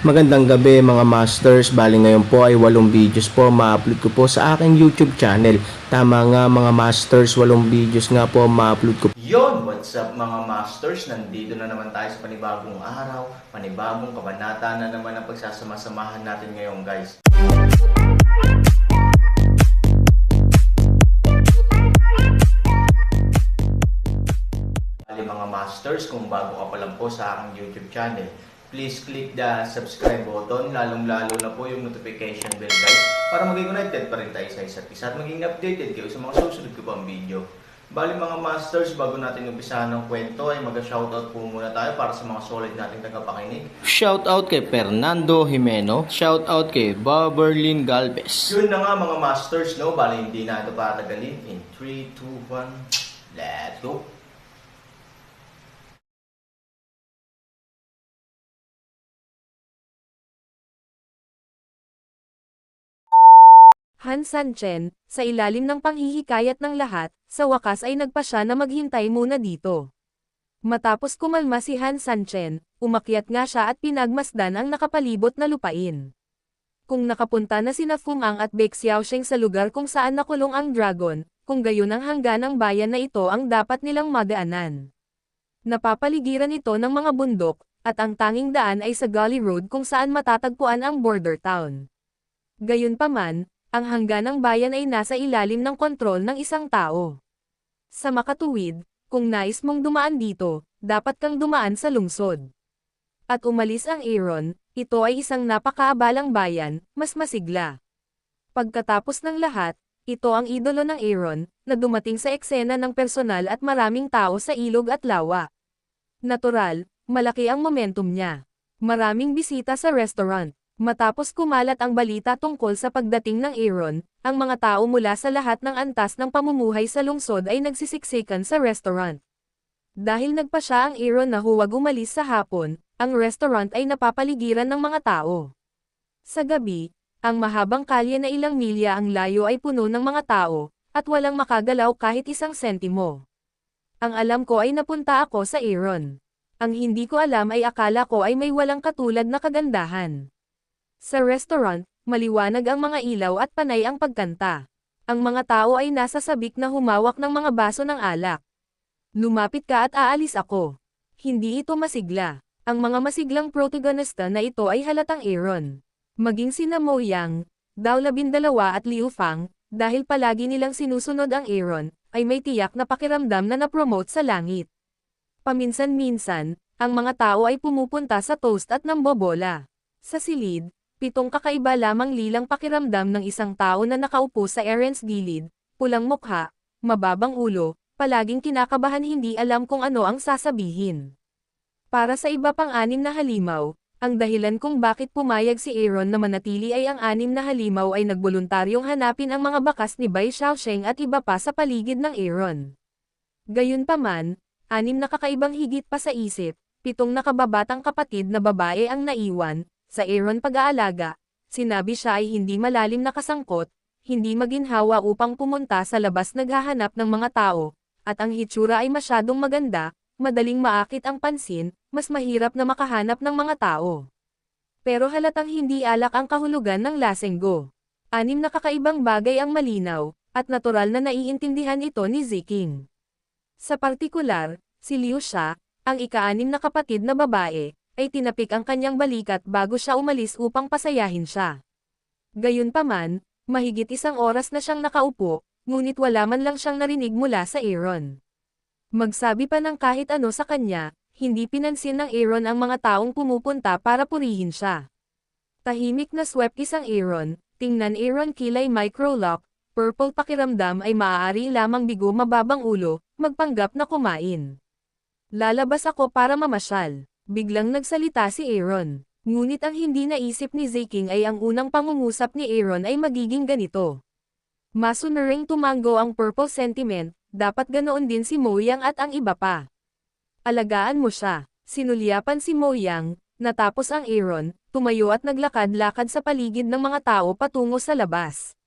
Magandang gabi mga masters, bali ngayon po ay 8 videos po ma-upload ko po sa aking YouTube channel. Tama nga mga masters, 8 videos nga po ma-upload ko. Yon, what's up mga masters? Nandito na naman tayo sa panibagong araw, panibagong kabanata na naman ang pagsasama-samahan natin ngayon guys. Bali mga masters, kung bago ka pa lang po sa aking YouTube channel, please click the subscribe button, lalong-lalo na po yung notification bell guys, para maging connected pa rin tayo sa isa't isa at maging updated kayo sa mga susunod ko pang video. Bali mga masters, bago natin umpisahan ng kwento ay mag-shoutout po muna tayo para sa mga solid nating tagapakinig. Shoutout kay Fernando Jimeno, shoutout kay Baberlin Galvez. Yun na nga mga masters, no? Bali hindi na ito patagalin. In 3, 2, 1, let's go! Han Sanchen, sa ilalim ng panghihikayat ng lahat, sa wakas ay nagpa siya na maghintay muna dito. Matapos kumalma si Han Sanchen, umakyat nga siya at pinagmasdan ang nakapalibot na lupain. Kung nakapunta na sina Fumang at Baek Xiaosheng sa lugar kung saan nakulong ang dragon, kung gayon ang hangganang bayan na ito ang dapat nilang madaanan. Napapaligiran ito ng mga bundok, at ang tanging daan ay sa Gully Road kung saan matatagpuan ang border town. Gayunpaman, ang hangganang bayan ay nasa ilalim ng kontrol ng isang tao. Sa makatuwid, kung nais mong dumaan dito, dapat kang dumaan sa lungsod. At umalis ang Aaron, ito ay isang napakaabalang bayan, mas masigla. Pagkatapos ng lahat, ito ang idolo ng Aaron, na dumating sa eksena ng personal at maraming tao sa ilog at lawa. Natural, malaki ang momentum niya. Maraming bisita sa restaurant. Matapos kumalat ang balita tungkol sa pagdating ng Aaron, ang mga tao mula sa lahat ng antas ng pamumuhay sa lungsod ay nagsisiksikan sa restaurant. Dahil nagpa siya ang Aaron na huwag umalis sa hapon, ang restaurant ay napapaligiran ng mga tao. Sa gabi, ang mahabang kalye na ilang milya ang layo ay puno ng mga tao, at walang makagalaw kahit isang sentimo. Ang alam ko ay napunta ako sa Aaron. Ang hindi ko alam ay akala ko ay may walang katulad na kagandahan. Sa restaurant, maliwanag ang mga ilaw at panay ang pagkanta. Ang mga tao ay nasa sabik na humawak ng mga baso ng alak. Lumapit ka at aalis ako. Hindi ito masigla. Ang mga masiglang protagonista na ito ay halatang Aaron. Maging sina Mo Yang, Dao 12 at Liu Fang, dahil palagi nilang sinusunod ang Aaron, ay may tiyak na pakiramdam na napromote sa langit. Paminsan-minsan, ang mga tao ay pumupunta sa toast at nambobola. Sa silid, 7 kakaiba lamang lilang pakiramdam ng isang tao na nakaupo sa Aaron's gilid, pulang mukha, mababang ulo, palaging kinakabahan hindi alam kung ano ang sasabihin. Para sa iba pang 6 na halimaw, ang dahilan kung bakit pumayag si Aaron na manatili ay ang 6 na halimaw ay nagboluntaryong hanapin ang mga bakas ni Bai Xiaosheng at iba pa sa paligid ng Aaron. Gayunpaman, 6 na kakaibang higit pa sa isip, 7 nakababatang kapatid na babae ang naiwan. Sa Aaron pag-aalaga, sinabi siya ay hindi malalim na kasangkot, hindi maginhawa upang pumunta sa labas naghahanap ng mga tao, at ang hitsura ay masyadong maganda, madaling maakit ang pansin, mas mahirap na makahanap ng mga tao. Pero halatang hindi alak ang kahulugan ng lasenggo. 6 na kakaibang bagay ang malinaw, at natural na naiintindihan ito ni Ziking. Sa partikular, si Liu Xia, ang ika-6 na kapatid na babae, ay tinapik ang kanyang balikat bago siya umalis upang pasayahin siya. Gayunpaman, mahigit 1 oras na siyang nakaupo, ngunit wala man lang siyang narinig mula sa Aaron. Magsabi pa ng kahit ano sa kanya, hindi pinansin ng Aaron ang mga taong pumupunta para purihin siya. Tahimik na swepkis ang Aaron, tingnan Aaron kilay microlock, purple pakiramdam ay maaari lamang bigo mababang ulo, magpanggap na kumain. Lalabas ako para mamasyal. Biglang nagsalita si Aaron. Ngunit ang hindi naisip ni Ziking ay ang unang pangungusap ni Aaron ay magiging ganito. Masunuring tumango ang purple sentiment, dapat ganoon din si Mo Yang at ang iba pa. Alagaan mo siya. Sinulyapan si Mo Yang, natapos ang Aaron, tumayo at naglakad-lakad sa paligid ng mga tao patungo sa labas.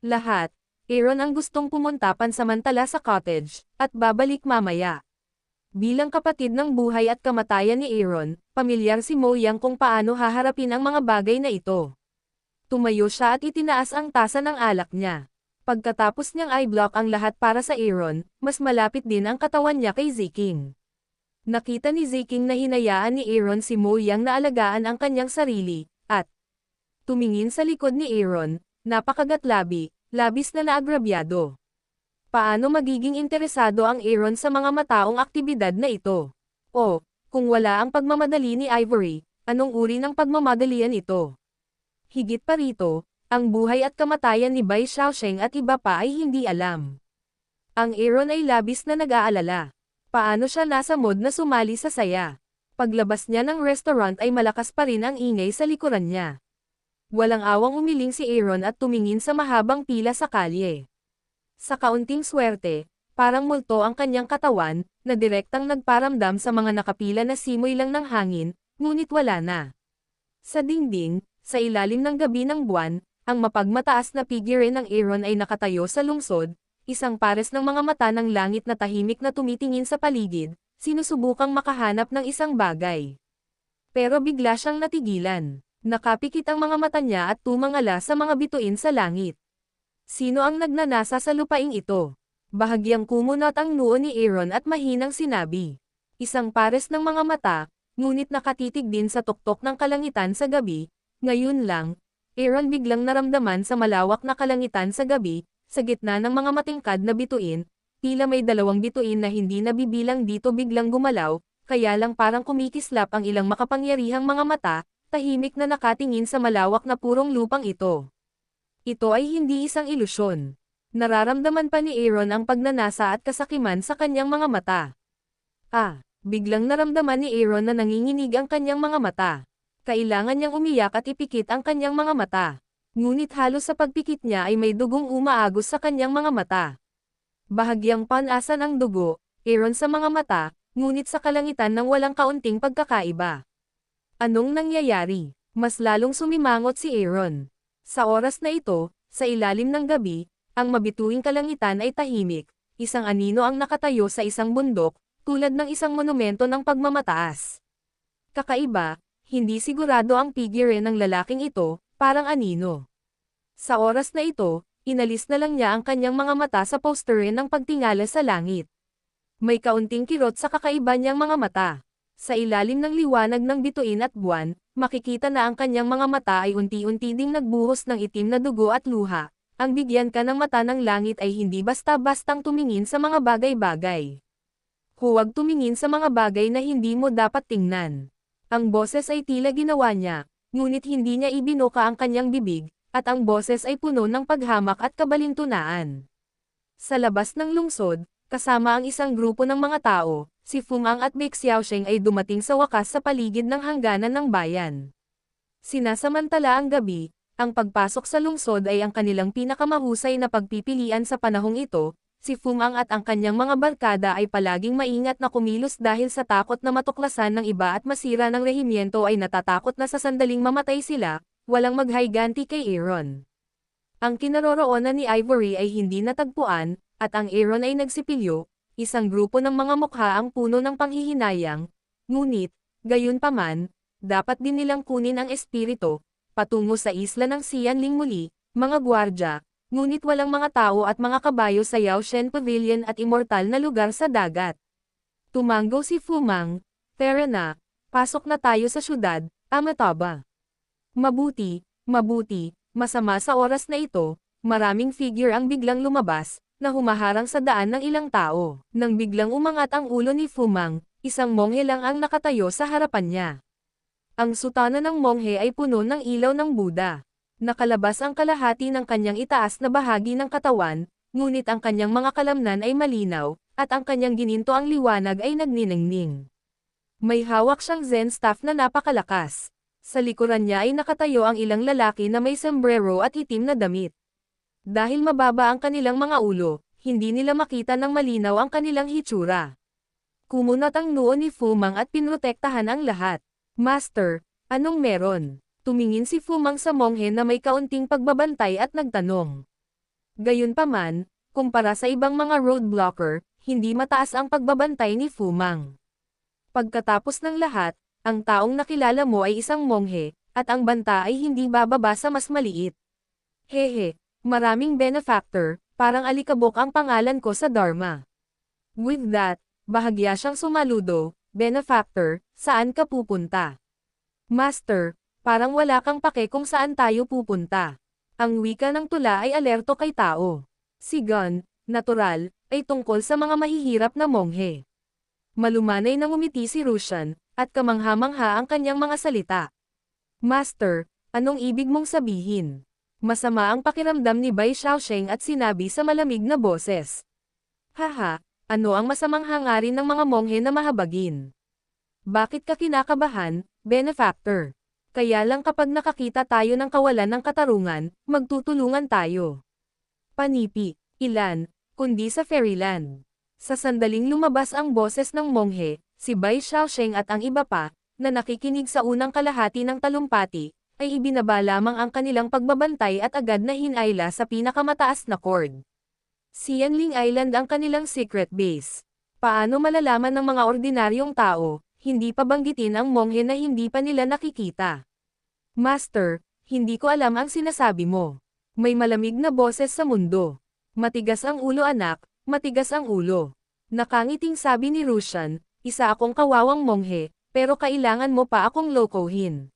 Lahat. Aaron ang gustong pumunta pansamantala sa cottage, at babalik mamaya. Bilang kapatid ng buhay at kamatayan ni Aaron, pamilyar si Mo Yang kung paano haharapin ang mga bagay na ito. Tumayo siya at itinaas ang tasa ng alak niya. Pagkatapos niyang i-block ang lahat para sa Aaron, mas malapit din ang katawan niya kay Ziking. Nakita ni Ziking na hinayaan ni Aaron si Mo Yang na alagaan ang kanyang sarili, at tumingin sa likod ni Aaron, napakagatlabi, labis na naagrabyado. Paano magiging interesado ang Aaron sa mga mataong aktibidad na ito? O, kung wala ang pagmamadali ni Ivory, anong uri ng pagmamadalian ito? Higit pa rito, ang buhay at kamatayan ni Bai Xiaosheng at iba pa ay hindi alam. Ang Aaron ay labis na nag-aalala. Paano siya nasa mood na sumali sa saya? Paglabas niya ng restaurant ay malakas pa rin ang ingay sa likuran niya. Walang awang umiling si Aaron at tumingin sa mahabang pila sa kalye. Sa kaunting swerte, parang multo ang kanyang katawan, na direktang nagparamdam sa mga nakapila na simoy lang ng hangin, ngunit wala na. Sa dingding, sa ilalim ng gabi ng buwan, ang mapagmataas na figure ng Aaron ay nakatayo sa lungsod, isang pares ng mga mata ng langit na tahimik na tumitingin sa paligid, sinusubukang makahanap ng isang bagay. Pero bigla siyang natigilan. Nakapikit ang mga mata niya at tumangala sa mga bituin sa langit. Sino ang nagnanasa sa lupaing ito? Bahagyang kumunot ang noo ni Aaron at mahinang sinabi. Isang pares ng mga mata, ngunit nakatitig din sa tuktok ng kalangitan sa gabi. Ngayon lang, Aaron biglang naramdaman sa malawak na kalangitan sa gabi, sa gitna ng mga matingkad na bituin, tila may dalawang bituin na hindi nabibilang dito biglang gumalaw, kaya lang parang kumikislap ang ilang makapangyarihang mga mata, tahimik na nakatingin sa malawak na purong lupang ito. Ito ay hindi isang ilusyon. Nararamdaman pa ni Aaron ang pagnanasa at kasakiman sa kanyang mga mata. Biglang naramdaman ni Aaron na nanginginig ang kanyang mga mata. Kailangan niyang umiyak at ipikit ang kanyang mga mata. Ngunit halos sa pagpikit niya ay may dugong umaagos sa kanyang mga mata. Bahagyang panasan ang dugo, Aaron sa mga mata, ngunit sa kalangitan ng walang kaunting pagkakaiba. Anong nangyayari? Mas lalong sumimangot si Aaron. Sa oras na ito, sa ilalim ng gabi, ang mabituing kalangitan ay tahimik, isang anino ang nakatayo sa isang bundok, tulad ng isang monumento ng pagmamataas. Kakaiba, hindi sigurado ang figure ng lalaking ito, parang anino. Sa oras na ito, inalis na lang niya ang kanyang mga mata sa posterin ng pagtingala sa langit. May kaunting kirot sa kakaiba niyang mga mata. Sa ilalim ng liwanag ng bituin at buwan, makikita na ang kanyang mga mata ay unti-unti ding nagbuhos ng itim na dugo at luha. Ang bigyan ka ng mata ng langit ay hindi basta-bastang tumingin sa mga bagay-bagay. Huwag tumingin sa mga bagay na hindi mo dapat tingnan. Ang boses ay tila ginawa niya, ngunit hindi niya ibinuka ang kanyang bibig, at ang boses ay puno ng paghamak at kabalintunaan. Sa labas ng lungsod, kasama ang isang grupo ng mga tao, si Fumang at Bai Xiaosheng ay dumating sa wakas sa paligid ng hangganan ng bayan. Sinasamantala ang gabi, ang pagpasok sa lungsod ay ang kanilang pinakamahusay na pagpipilian sa panahong ito. Si Fumang at ang kanyang mga barkada ay palaging maingat na kumilos dahil sa takot na matuklasan ng iba at masira ng rehimyento ay natatakot na sa sandaling mamatay sila, walang maghayganti kay Aaron. Ang kinaroroonan ni Ivory ay hindi natagpuan, at ang Aaron ay nagsipilyo, isang grupo ng mga mukha ang puno ng panghihinayang, ngunit, gayunpaman, dapat din nilang kunin ang espiritu, patungo sa isla ng Xianling muli, mga gwardya, ngunit walang mga tao at mga kabayo sa Yaoshen Pavilion at immortal na lugar sa dagat. Tumango si Fumang, tara na, pasok na tayo sa syudad, Amataba. Mabuti, masama sa oras na ito, maraming figure ang biglang lumabas, na humaharang sa daan ng ilang tao. Nang biglang umangat ang ulo ni Fumang, isang monghe lang ang nakatayo sa harapan niya. Ang sutana ng monghe ay puno ng ilaw ng Buddha. Nakalabas ang kalahati ng kanyang itaas na bahagi ng katawan, ngunit ang kanyang mga kalamnan ay malinaw, at ang kanyang gininto ang liwanag ay nagniningning. May hawak siyang Zen staff na napakalakas. Sa likuran niya ay nakatayo ang ilang lalaki na may sombrero at itim na damit. Dahil mababa ang kanilang mga ulo, hindi nila makita ng malinaw ang kanilang hitsura. Kumunat ang noo ni Fumang at pinrotektahan ang lahat. Master, anong meron? Tumingin si Fumang sa monghe na may kaunting pagbabantay at nagtanong. Gayunpaman, kumpara sa ibang mga roadblocker, hindi mataas ang pagbabantay ni Fu Mang. Pagkatapos ng lahat, ang taong nakilala mo ay isang monghe, at ang banta ay hindi bababa sa mas maliit. Hehe, maraming benefactor, parang alikabok ang pangalan ko sa Dharma. With that, bahagya siyang sumaludo, benefactor, saan ka pupunta? Master, parang wala kang pake kung saan tayo pupunta. Ang wika ng tula ay alerto kay tao. Si Gun, natural, ay tungkol sa mga mahihirap na monghe. Malumanay na ngumiti si Rusian, at kamangha-mangha ang kanyang mga salita. Master, anong ibig mong sabihin? Masama ang pakiramdam ni Bai Xiaosheng at sinabi sa malamig na boses. Haha, ano ang masamang hangarin ng mga monghe na mahabagin? Bakit ka kinakabahan, benefactor? Kaya lang kapag nakakita tayo ng kawalan ng katarungan, magtutulungan tayo. Panipi, ilan, kundi sa Fairyland. Sa sandaling lumabas ang boses ng monghe, si Bai Xiaosheng at ang iba pa, na nakikinig sa unang kalahati ng talumpati, ay ibinaba lamang ang kanilang pagbabantay at agad na hinayla sa pinakamataas na chord. Xianling Island ang kanilang secret base. Paano malalaman ng mga ordinaryong tao, hindi pa banggitin ang monghe na hindi pa nila nakikita? Master, hindi ko alam ang sinasabi mo. May malamig na boses sa mundo. Matigas ang ulo anak, matigas ang ulo. Nakangiting sabi ni Rusian, isa akong kawawang monghe, pero kailangan mo pa akong lokohin.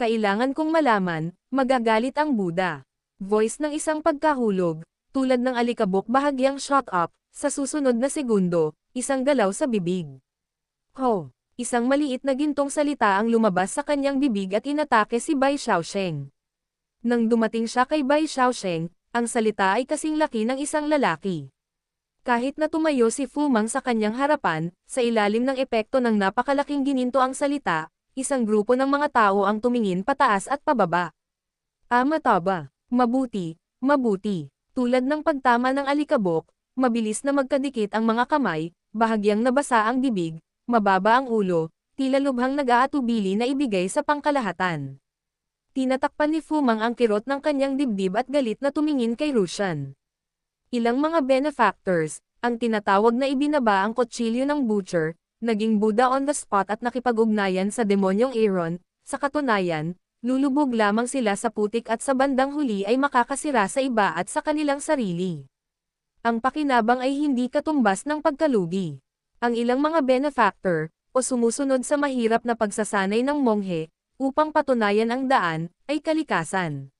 Kailangan kong malaman, magagalit ang Buddha. Voice ng isang pagkahulog, tulad ng alikabok bahagyang shot up, sa susunod na segundo, isang galaw sa bibig. Ho! Isang maliit na gintong salita ang lumabas sa kanyang bibig at inatake si Bai Xiaosheng. Nang dumating siya kay Bai Xiaosheng, ang salita ay kasing laki ng isang lalaki. Kahit na tumayo si Fu Mang sa kanyang harapan, sa ilalim ng epekto ng napakalaking gininto ang salita, isang grupo ng mga tao ang tumingin pataas at pababa. Mataba, mabuti, mabuti. Tulad ng pagtama ng alikabok, mabilis na magkadikit ang mga kamay, bahagyang nabasa ang bibig, mababa ang ulo, tila lubhang nag-aatubili na ibigay sa pangkalahatan. Tinatakpan ni Fu Mang ang kirot ng kanyang dibdib at galit na tumingin kay Rusian. Ilang mga benefactors, ang tinatawag na ibinaba ang kutsilyo ng butcher, naging Buddha on the spot at nakipag-ugnayan sa demonyong Aaron, sa katunayan, lulubog lamang sila sa putik at sa bandang huli ay makakasira sa iba at sa kanilang sarili. Ang pakinabang ay hindi katumbas ng pagkalugi. Ang ilang mga benefactor, o sumusunod sa mahirap na pagsasanay ng monghe, upang patunayan ang daan, ay kalikasan.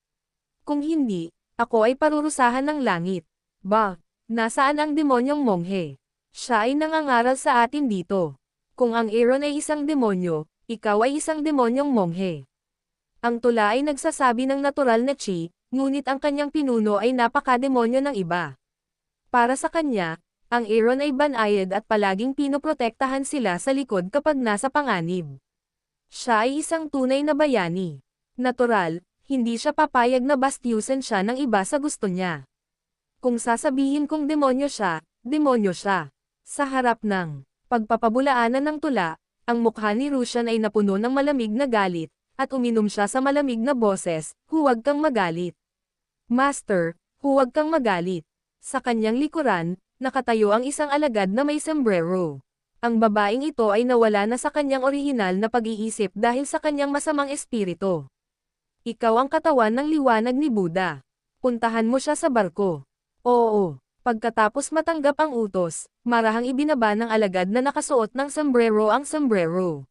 Kung hindi, ako ay parurusahan ng langit. Ba, nasaan ang demonyong monghe? Siya ay nangangaral sa atin dito. Kung ang Aaron ay isang demonyo, ikaw ay isang demonyong monghe. Ang tula ay nagsasabi ng natural na chi, ngunit ang kanyang pinuno ay napakademonyo ng iba. Para sa kanya, ang Aaron ay banayad at palaging pinoprotektahan sila sa likod kapag nasa panganib. Siya ay isang tunay na bayani. Natural, hindi siya papayag na bastyusan siya ng iba sa gusto niya. Kung sasabihin kong demonyo siya, demonyo siya. Sa harap ng pagpapabulaanan ng tula, ang mukha ni Rusian ay napuno ng malamig na galit, at uminom siya sa malamig na boses, huwag kang magalit. Master, huwag kang magalit. Sa kanyang likuran, nakatayo ang isang alagad na may sombrero. Ang babaeng ito ay nawala na sa kanyang orihinal na pag-iisip dahil sa kanyang masamang espiritu. Ikaw ang katawan ng liwanag ni Buddha. Puntahan mo siya sa barko. Oo. Pagkatapos matanggap ang utos, marahang ibinaba ng alagad na nakasuot ng sombrero ang sombrero.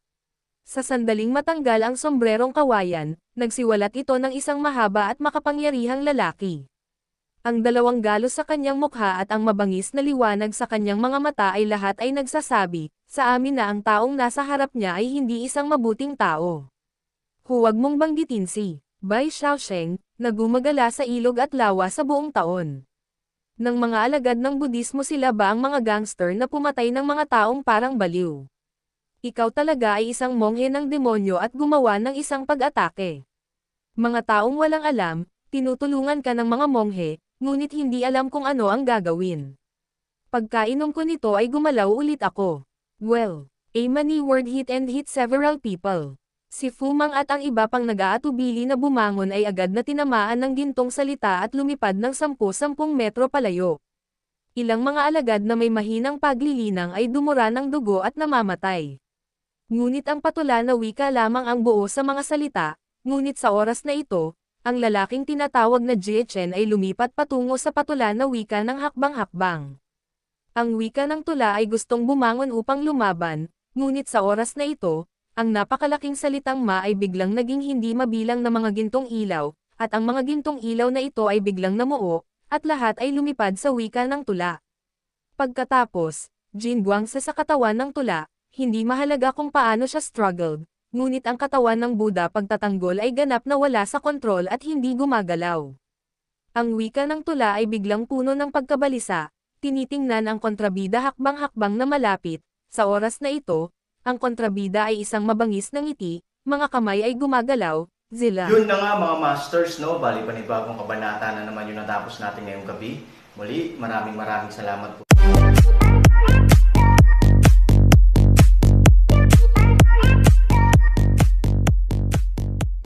Sa sandaling matanggal ang sombrerong kawayan, nagsiwalat ito ng isang mahaba at makapangyarihang lalaki. Ang dalawang galos sa kanyang mukha at ang mabangis na liwanag sa kanyang mga mata ay lahat ay nagsasabi, sa amin na ang taong nasa harap niya ay hindi isang mabuting tao. Huwag mong banggitin si Bai Xiaosheng, na gumagala sa ilog at lawa sa buong taon. Ng mga alagad ng Budismo sila ba ang mga gangster na pumatay ng mga taong parang baliw? Ikaw talaga ay isang monghe ng demonyo at gumawa ng isang pag-atake. Mga taong walang alam, tinutulungan ka ng mga monghe, ngunit hindi alam kung ano ang gagawin. Pagkainom ko nito ay gumalaw ulit ako. Well, a many word hit and hit several people. Si Fu Mang at ang iba pang nag-aatubili na bumangon ay agad na tinamaan ng gintong salita at lumipad ng 10-10 metro palayo. Ilang mga alagad na may mahinang paglilinang ay dumura ng dugo at namamatay. Ngunit ang patula na wika lamang ang buo sa mga salita, ngunit sa oras na ito, ang lalaking tinatawag na Jie Chen ay lumipat patungo sa patula na wika ng hakbang-hakbang. Ang wika ng tula ay gustong bumangon upang lumaban, ngunit sa oras na ito, ang napakalaking salitang ma ay biglang naging hindi mabilang na mga gintong ilaw, at ang mga gintong ilaw na ito ay biglang namuo, at lahat ay lumipad sa wika ng tula. Pagkatapos, Jin Guangsa sa katawan ng tula, hindi mahalaga kung paano siya struggled, ngunit ang katawan ng Buddha pagtatanggol ay ganap na wala sa kontrol at hindi gumagalaw. Ang wika ng tula ay biglang puno ng pagkabalisa, tinitingnan ang kontrabida hakbang-hakbang na malapit, sa oras na ito, ang kontrabida ay isang mabangis na ngiti, mga kamay ay gumagalaw, zila. Yun na nga mga masters, no? Bali panibagong kabanata na naman yung natapos natin ngayong gabi. Muli, maraming salamat po.